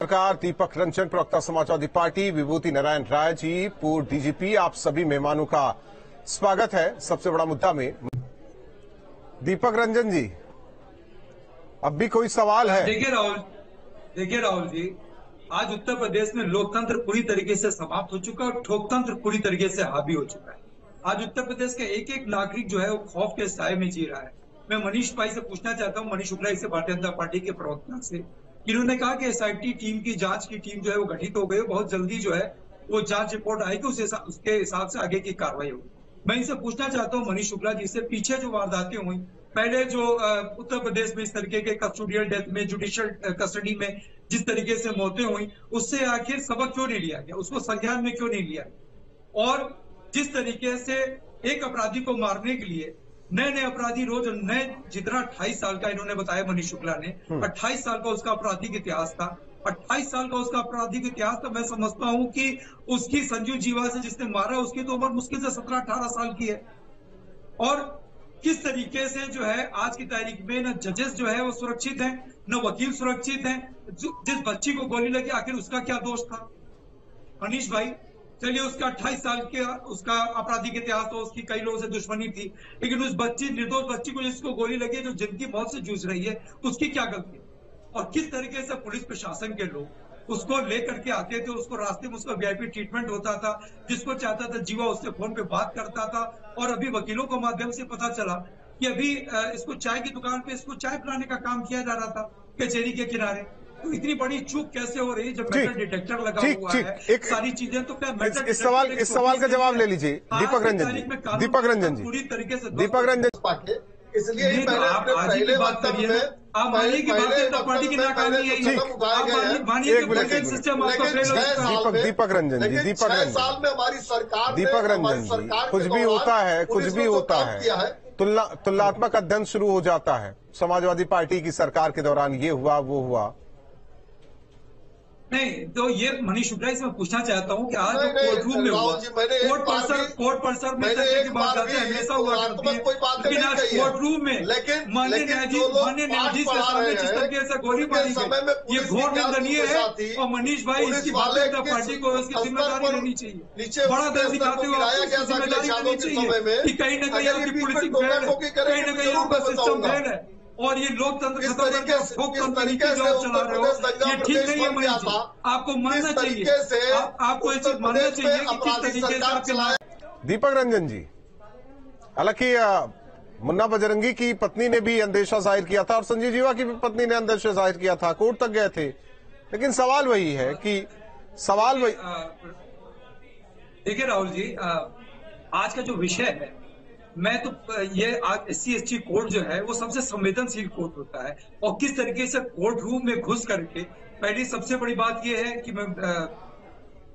सरकार दीपक रंजन, प्रवक्ता समाजवादी पार्टी, विभूति नारायण राय जी, पूर्व डीजीपी, आप सभी मेहमानों का स्वागत है। सबसे बड़ा मुद्दा में दीपक रंजन जी, अब भी कोई सवाल है? देखिए राहुल जी, आज उत्तर प्रदेश में लोकतंत्र पूरी तरीके से समाप्त हो चुका है और ठोकतंत्र पूरी तरीके से हावी हो चुका है। आज उत्तर प्रदेश का एक एक नागरिक जो है वो खौफ के साए में जी रहा है। मैं मनीष भाई से पूछना चाहता हूँ, मनीष शुक्ला से, भारतीय जनता पार्टी के प्रवक्ता से, इन्होंने कहा कि एसआईटी टीम की जांच की टीम जो है वो गठित हो गई, बहुत जल्दी जो है वो जांच रिपोर्ट आएगी, उसके हिसाब से आगे की कार्रवाई होगी। मैं इनसे पूछना चाहता हूँ मनीष शुक्ला जी से, पीछे जो वारदातें हुई, पहले जो उत्तर प्रदेश में इस तरीके के कस्टोडियल डेथ में, जुडिशियल कस्टडी में जिस तरीके से मौतें हुई, उससे आखिर सबक क्यों नहीं लिया गया, उसको संज्ञान में क्यों नहीं लिया गया? और जिस तरीके से एक अपराधी को मारने के लिए नए नए अपराधी रोज नए, जितना 28 साल का इन्होंने बताया मनीष शुक्ला ने, 28 साल का उसका आपराधिक इतिहास था, 28 साल का उसका आपराधिक इतिहास, तो मैं समझता हूं कि उसकी संजू जीवा से जिसने मारा उसकी तो उम्र मुश्किल से 17-18 साल की है। और किस तरीके से जो है आज की तारीख में न जजेस जो है वो सुरक्षित हैं, न वकील सुरक्षित हैं। जिस बच्ची को गोली लगी आखिर उसका क्या दोष था? मनीष भाई, चलिए उसका 28 साल के उसका आपराधिक इतिहास तो, उसकी कई लोगों से दुश्मनी थी, लेकिन उस बच्ची, निर्दोष बच्ची को जिसको गोली लगी, जो जिंदगी मौत से जूझ रही है, उसकी क्या गलती? और किस तरीके से पुलिस प्रशासन के लोग उसको लेकर के आते थे, उसको रास्ते में उसका वीआईपी ट्रीटमेंट होता था, जिसको चाहता था जीवा उससे फोन पे बात करता था। और अभी वकीलों के माध्यम से पता चला कि अभी इसको चाय की दुकान पे इसको चाय पिलाने का काम किया जा रहा था कचहरी के किनारे। तो इतनी बड़ी चूक कैसे हो रही है जब मेटल डिटेक्टर लगा हुआ है, सारी चीजें तो क्या मेटल इस सवाल का जवाब ले लीजिए दीपक रंजन जी। दीपक रंजन जी, पूरी तरीके से दीपक रंजन, इसलिए ही मैंने अपने पहले बात करिए ना, आप मानिए कि भारतीय जनता पार्टी की नाकामी है, मानिए कि सिस्टम आपका फेल हो चुका। दीपक रंजन जी, दीपक रंजन, 6 साल में हमारी सरकार, दीपक रंजन जी, कुछ भी होता है, कुछ भी होता है, तुलनात्मक अध्ययन शुरू हो जाता है। समाजवादी पार्टी की सरकार के दौरान ये हुआ, वो हुआ। नहीं तो ये मनीष शुक्ला से मैं पूछना चाहता हूँ कि आज जो कोर्ट रूम में हुआ, कोर्ट परिसर में चर्चा की बात हमेशा हुआ करती है, लेकिन आज कोर्ट रूम में माननीय न्यायाधीश के सामने जिस तरीके से गोली मारी गई, ये घोर निंदनीय है। और मनीष भाई, इसकी भारतीय जनता पार्टी को इसकी जिम्मेदारी लेनी चाहिए, बड़ा दर्द दिखाते हुए आपको जिम्मेदारी लेनी चाहिए कि कहीं ना कहीं आपकी पुलिसिंग फेल है, कहीं ना कहीं आपका सिस्टम फेल है, और ये लोकतंत्र खत्म करके ठोकतंत्र नीति जो आप चला रहे हो, ये ठीक नहीं है मनीष जी। आपको मानना चाहिए, आपको ये चीज मानना चाहिए कि किस तरीके से आप चला। दीपक रंजन जी, हालांकि मुन्ना बजरंगी की पत्नी ने भी अंदेशा जाहिर किया था और संजीव जीवा की भी पत्नी ने अंदेशा जाहिर किया था, कोर्ट तक गए थे, लेकिन सवाल वही है कि देखिए राहुल जी, आज का जो विषय है, मैं तो ये आज SC/ST कोर्ट जो है वो सबसे संवेदनशील कोर्ट होता है, और किस तरीके से कोर्ट रूम में घुस करके, पहली सबसे बड़ी बात ये है कि मैं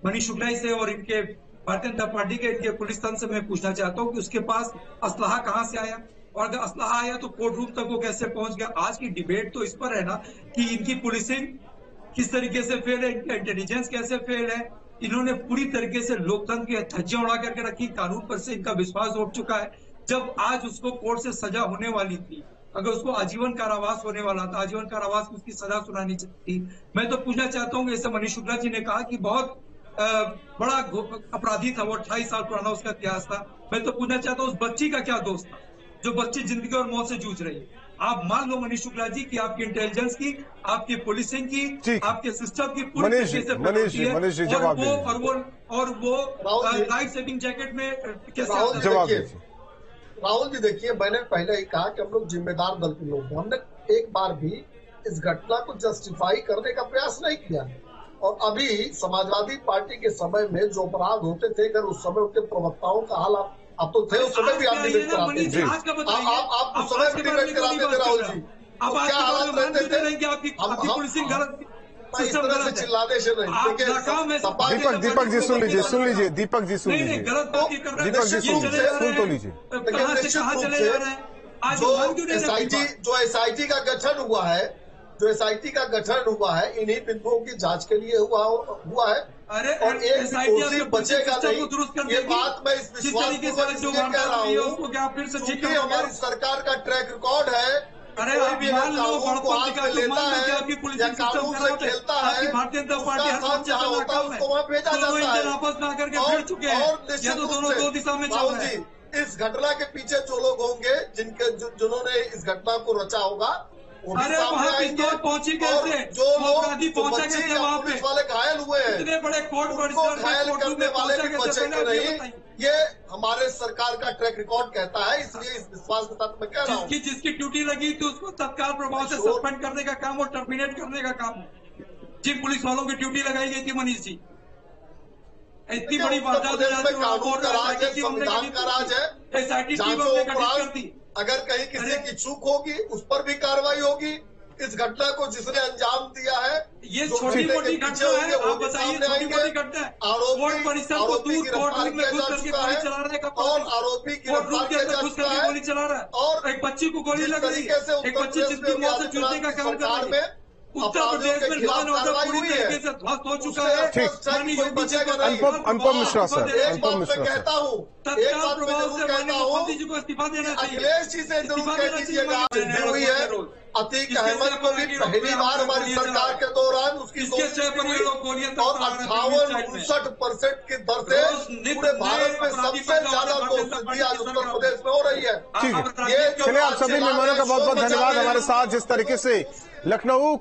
मनीष शुक्ला से और इनके भारतीय जनता पार्टी के इनके पुलिस तंत्र से मैं पूछना चाहता हूँ कि उसके पास असलाहा कहाँ से आया, और अगर असलाहा आया तो कोर्ट रूम तक वो कैसे पहुंच गया। आज की डिबेट तो इस पर है ना कि इनकी पुलिसिंग किस तरीके से फेल है, इनका इंटेलिजेंस कैसे फेल है। इन्होंने पूरी तरीके से लोकतंत्र की धज्जियां उड़ा करके रखी, कानून पर से इनका विश्वास उठ चुका है। जब आज उसको कोर्ट से सजा होने वाली थी, अगर उसको आजीवन कारावास होने वाला था, आजीवन कारावास में उसकी सजा सुनानी थी। मैं तो पूछना चाहता हूँ, जैसे मनीष शुक्ला जी ने कहा कि बहुत बड़ा अपराधी था वो, 28 साल पुराना उसका इतिहास था। मैं तो पूछना चाहता हूँ, उस बच्ची का क्या दोष था जो बच्ची जिंदगी और मौत से जूझ रही है? आप मान लो मनीष शुक्ला जी की आपकी इंटेलिजेंस की, आपकी पुलिसिंग की, आपके सिस्टम की पूरी तरीके से, और वो लाइफ सेविंग जैकेट में कैसे जवाब दीजिए। राहुल जी देखिए, मैंने पहले ही कहा कि हम लोग जिम्मेदार दल के लोग हैं, हमने एक बार भी इस घटना को जस्टिफाई करने का प्रयास नहीं किया। और अभी समाजवादी पार्टी के समय में जो अपराध होते थे, अगर उस समय उनके प्रवक्ताओं का हाल आप तो थे, उस समय भी आप डिबेट कराते थे, आप उस समय भी डिबेट कराते थे राहुल जी। क्या हालत रहते थे, आपकी पुलिसिंग गलत, इस तरह से चिल्लाने से नहीं। दीपक जी सुन लीजिए, दीपक जी सुन लीजिए, सुन तो लीजिए। जो SIT का गठन हुआ है, इन्हीं बिंदुओं की जांच के लिए हुआ है, और एक कुर्सी बचेगा नहीं, ये बात मैं इस विश्वास पूर्वक इसलिए कह रहा हूँ क्योंकि हमारी सरकार का ट्रैक रिकॉर्ड है अरे कोई भी मान लो कानून को हाथ में लेता है आपकी पुलिस या सिस्टम कानून से खराब है, खेलता आपकी है, भारतीय जनता पार्टी हर उसका मोर्चे जहाँ पर होता है नाकाम है, उसको वहाँ भेजा दोनों जाता इंजन है। आपस में आकर के भिड़ चुके हैं, और या निश्चित तो रूप दोनों से दो दिशा में चल राहुल रहे जी, हैं। इस घटना के पीछे जो लोग होंगे जिन्होंने इस घटना को रचा होगा वो भी अरे सामने वहाँ आएंगे। पिस्तौल पहुंची और कैसे, जो वो लोग अपराधी जो पहुंचा बच्चे कैसे या वहाँ पुलिस पे, वाले घायल हुए हैं इतने बड़े कोर्ट उनको परिसर में घायल कोर्ट रूम करने में वाले पहुंचा भी कैसे, बचेंगे पहले आप ये नहीं। बताइए। ये हमारे सरकार का ट्रैक रिकॉर्ड कहता है, इसलिए इस विश्वास के साथ मैं कह रहा हूँ। जिसकी ड्यूटी लगी थी उसको तत्काल प्रभाव से सस्पेंड करने का काम और टर्मिनेट करने का काम जिन पुलिस वालों की ड्यूटी लगाई गई थी मनीष जी, इतनी बड़ी उत्तर वारदात प्रदेश में कानून का राज है, SIT टीम हमने संविधान का राज है। SIT टीम जांचों हमने गठित कर उपरांत दी। अगर कहीं किसी की चूक होगी उस पर भी कार्रवाई होगी। इस घटना को जिसने अंजाम दिया है, ये जो छोटी घटना मोटी के घटना पीछे है, होंगे वो आप भी बताइए, सामने छोटी आएंगे। मोटी घटना है। कोर्ट परिसर को आरोपी दूर कोर्ट गिरफ्तार रूम में किया घुस जा करके चुका गोली है चलाने का और आरोपी कोर्ट रूम गिरफ्तार के किया अंदर जा घुस चुका करके है। गोली चला रहा है और एक बच्ची को गोली जिस लग रही तरीके से है, एक उत्तर बच्ची प्रदेश में जिंदगी मौत से योगी जूझने का आदित्यनाथ काम की कर सरकार रही है। में उत्तर अपराधियों प्रदेश के में खिलाफ लॉ एंड ऑर्डर कार्रवाई पूरी हुई तरीके है। से ध्वस्त हो चुका उससे है। स्पष्ट है कि माननीय कोई योगी जी को बचेगा नहीं। अनुपम मिश्रा सर, एक अनुपम बात मिश्रा मैं सर। कहता हूँ, एक तत्काल बात मैं प्रभाव जरूर से कहता माननीय हूँ, मुख्यमंत्री जी को इस्तीफा देना चाहिए। अखिलेश जी से जरूर इस्तीफा कह देना दीजिएगा चाहिए। सिद्धि हुई है। अतीक अहमद को भी पहली बार हमारी सरकार के दौरान उसकी इसके सिर पर ये लोग गोलियां दोस्ती और चला रहे हैं 58-59% की दर से पूरे भारत में सबसे ज्यादा दोस्ती आज उत्तर प्रदेश में हो रही है। ठीक है, ये जो चलिए आप सभी आज मेहमानों का बहुत बहुत शोर मचा धन्यवाद रहे हैं, हमारे साथ जिस तरीके से लखनऊ